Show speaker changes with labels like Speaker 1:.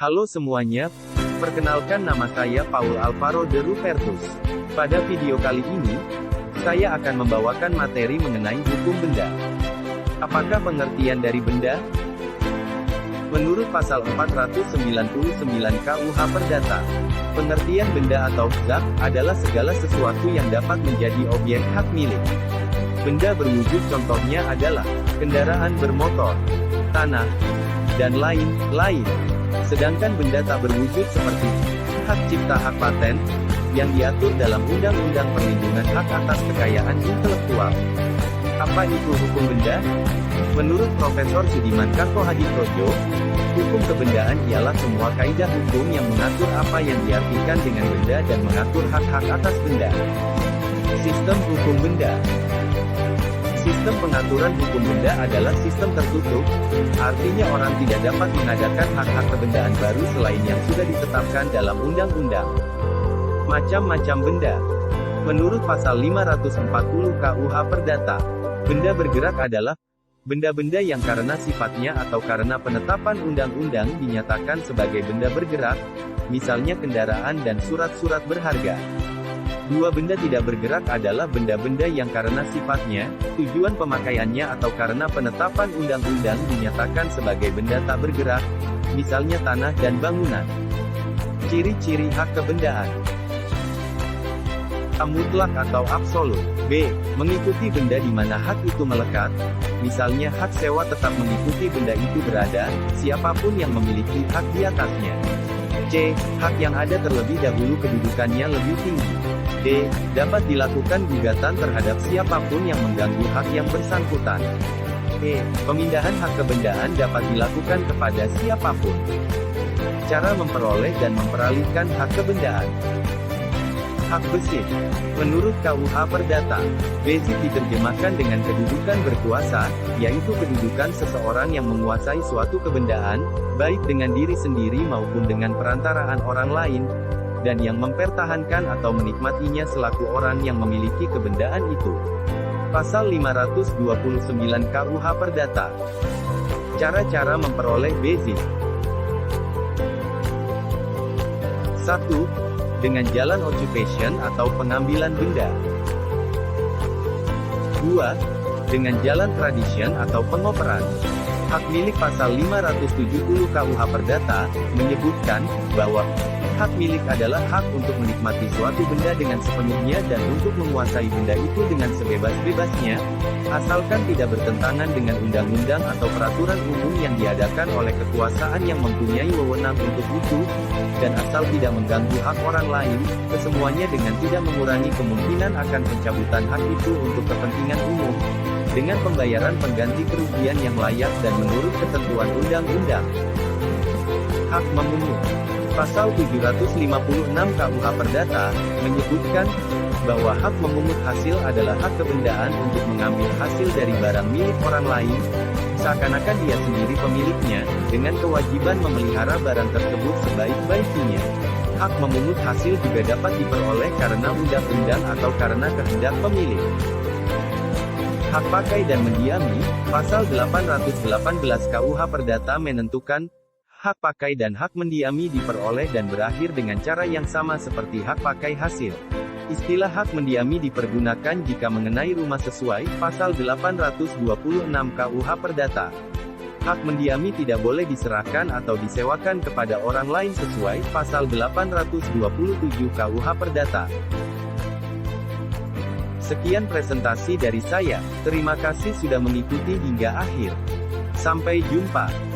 Speaker 1: Halo semuanya, perkenalkan nama saya Paul Alvaro de Rupertus. Pada video kali ini, saya akan membawakan materi mengenai hukum benda. Apakah pengertian dari benda? Menurut pasal 499 KUH Perdata, pengertian benda atau zat adalah segala sesuatu yang dapat menjadi objek hak milik. Benda berwujud contohnya adalah kendaraan bermotor, tanah, dan lain-lain. Sedangkan benda tak berwujud seperti hak cipta, hak paten, yang diatur dalam Undang-Undang Perlindungan Hak Atas Kekayaan Intelektual. Apa itu hukum benda? Menurut Profesor Sudiman Kartohadiprodjo, hukum kebendaan ialah semua kaidah hukum yang mengatur apa yang diartikan dengan benda dan mengatur hak-hak atas benda. Sistem hukum benda. Sistem pengaturan hukum benda adalah sistem tertutup, artinya orang tidak dapat mengadakan hak-hak kebendaan baru selain yang sudah ditetapkan dalam undang-undang. Macam-macam benda. Menurut pasal 540 KUH Perdata, benda bergerak adalah benda-benda yang karena sifatnya atau karena penetapan undang-undang dinyatakan sebagai benda bergerak, misalnya kendaraan dan surat-surat berharga. Dua benda tidak bergerak adalah benda-benda yang karena sifatnya, tujuan pemakaiannya atau karena penetapan undang-undang dinyatakan sebagai benda tak bergerak, misalnya tanah dan bangunan. Ciri-ciri hak kebendaan. A. Mutlak atau absolut. B. Mengikuti benda di mana hak itu melekat, misalnya hak sewa tetap mengikuti benda itu berada, siapapun yang memiliki hak di atasnya. C. Hak yang ada terlebih dahulu kedudukannya lebih tinggi. D. Dapat dilakukan gugatan terhadap siapapun yang mengganggu hak yang bersangkutan. E. Pemindahan hak kebendaan dapat dilakukan kepada siapapun. Cara memperoleh dan memperalihkan hak kebendaan. Hak besit. Menurut KUH Perdata, besit diterjemahkan dengan kedudukan berkuasa, yaitu kedudukan seseorang yang menguasai suatu kebendaan, baik dengan diri sendiri maupun dengan perantaraan orang lain, dan yang mempertahankan atau menikmatinya selaku orang yang memiliki kebendaan itu. Pasal 529 KUH Perdata. Cara-cara memperoleh besit. 1. Dengan jalan occupation atau pengambilan benda. 2. Dengan jalan tradition atau pengoperan. Hak milik pasal 570 KUH Perdata menyebutkan bahwa hak milik adalah hak untuk menikmati suatu benda dengan sepenuhnya dan untuk menguasai benda itu dengan sebebas-bebasnya, asalkan tidak bertentangan dengan undang-undang atau peraturan umum yang diadakan oleh kekuasaan yang mempunyai wewenang untuk itu, dan asal tidak mengganggu hak orang lain, kesemuanya dengan tidak mengurangi kemungkinan akan pencabutan hak itu untuk kepentingan umum, dengan pembayaran pengganti kerugian yang layak dan menurut ketentuan undang-undang. Hak memungut. Pasal 756 KUH Perdata menyebutkan bahwa hak memungut hasil adalah hak kebendaan untuk mengambil hasil dari barang milik orang lain, seakan-akan dia sendiri pemiliknya, dengan kewajiban memelihara barang tersebut sebaik-baiknya. Hak memungut hasil juga dapat diperoleh karena undang-undang atau karena kehendak pemilik. Hak pakai dan mendiami. Pasal 818 KUH Perdata menentukan hak pakai dan hak mendiami diperoleh dan berakhir dengan cara yang sama seperti hak pakai hasil. Istilah hak mendiami dipergunakan jika mengenai rumah sesuai pasal 826 KUH Perdata. Hak mendiami tidak boleh diserahkan atau disewakan kepada orang lain sesuai pasal 827 KUH Perdata. Sekian presentasi dari saya. Terima kasih sudah mengikuti hingga akhir. Sampai jumpa.